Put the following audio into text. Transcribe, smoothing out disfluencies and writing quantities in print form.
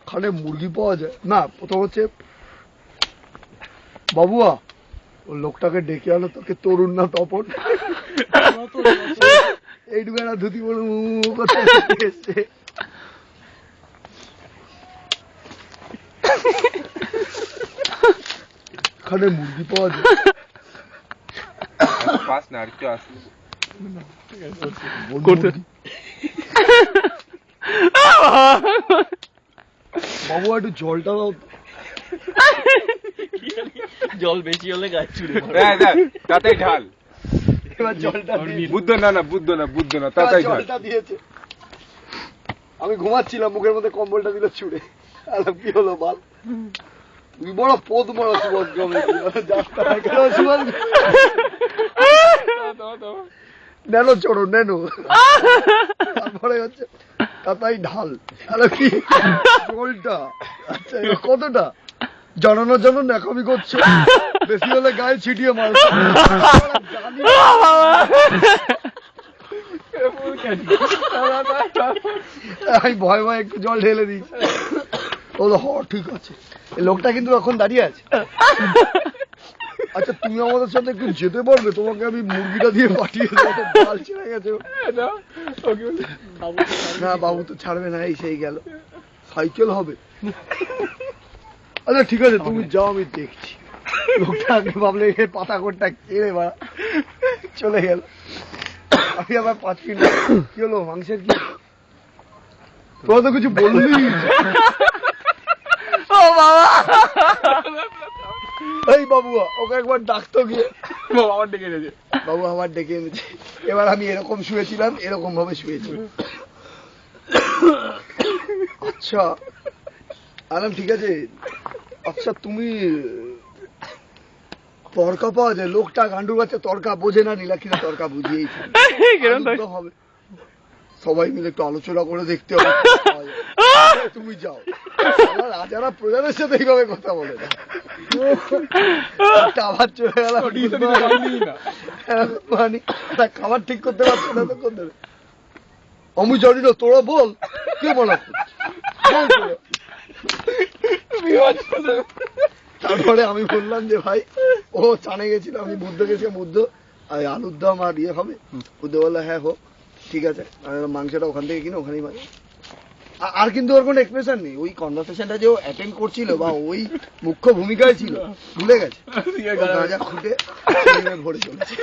খানে মুরগি পাওয়া যায় না। প্রথম হচ্ছে বাবুয়া ও লোকটাকে ডেকে আনো, তোকে তরুণ না তপন, এইটুকু না ধুতি বলে কোথায় এসছে। খানে মুরগি পাওয়া যায় পাস না আর কেউ আসবে বাবু একটু জলটা দাও। জল বেশি হলে গাছ চুড়ে তাতেই ঢাল। এবার জলটা বুদ্ধ না না বুদ্ধ না বুদ্ধ না তাতেই ঢাল। জলটা দিয়েছে। আমি ঘুমাচ্ছিলাম, মুখের মধ্যে কম্বলটা দিল ছুড়ে। কি হলো বল? তুই বড় পদ বড় সুভাষ গমে নেনো চড়ো নেনো। তারপরে হচ্ছে তাতাই ঢাল। আরে কি জলটা? আচ্ছা কতটা জানানোর জন্য ন্যাকামি করছে, বেশি হলে গায়ে ছিটিয়ে মারছে। আমি ভয় ভয় একটু জল ঢেলে দিয়েছি। বলো হ ঠিক আছে। লোকটা কিন্তু এখন দাঁড়িয়ে আছে। আচ্ছা তুমি আমাদের সাথে একটু যেতে পারবে? তোমাকে আমি মুরগিটা দিয়ে পাঠিয়ে দেবো। ডাল ছেড়ে গেছে। না বাবু তো ছাড়বে না, এই সেই গেল। সাইকেল হবে। আচ্ছা ঠিক আছে তুমি যাও, আমি দেখছি। লোকটা আগে ভাবলে পাতা কোটটা কেড়ে বা চলে গেল। আমি আবার 5 মিনিট কি হলো মাংসের কি তোরা তো কিছু বললি। ও বাবা এই বাবুয়া ওকে একবার ডাকতো গিয়ে। আমার ডেকে এনেছে বাবু আমার ডেকে এনেছে। এবার আমি এরকম শুয়েছিলাম, এরকম ভাবে শুয়েছিলাম। আচ্ছা আরাম ঠিক আছে। আচ্ছা তুমি তরকা পাওয়া যায়? লোকটা গান্ডুর বাচ্চা তরকা বোঝে না, নীলাক্ষীরা তরকা বুঝিয়েই হবে। সবাই মিলে একটু আলোচনা করে দেখতে হবে। তুমি যাও, রাজারা প্রজাদের সাথে এইভাবে কথা বলে না। আবার চলে গেলাম। খাবার ঠিক করতে পারছো না তো কোন দেবে? আমি জানি না, তোরা বল কে বলা। তারপরে আমি বললাম যে ভাই ও চানে গেছিল, আমি বুদ্ধ গেছি, বুদ্ধ আলুর দম আর ইয়ে হবে। বুদ্ধ বললো হ্যাঁ হোক ঠিক আছে। মাংসটা ওখান থেকে কিনে ওখানেই মানে। আর কিন্তু ওর কোনো এক্সপ্রেশন নেই। ওই কনভারসেশনটা যে ও অ্যাটেন্ড করছিল বা ওই মুখ্য ভূমিকায় ছিল ভুলে গেছে। গাঁজা খুঁটে ভরে চলেছে।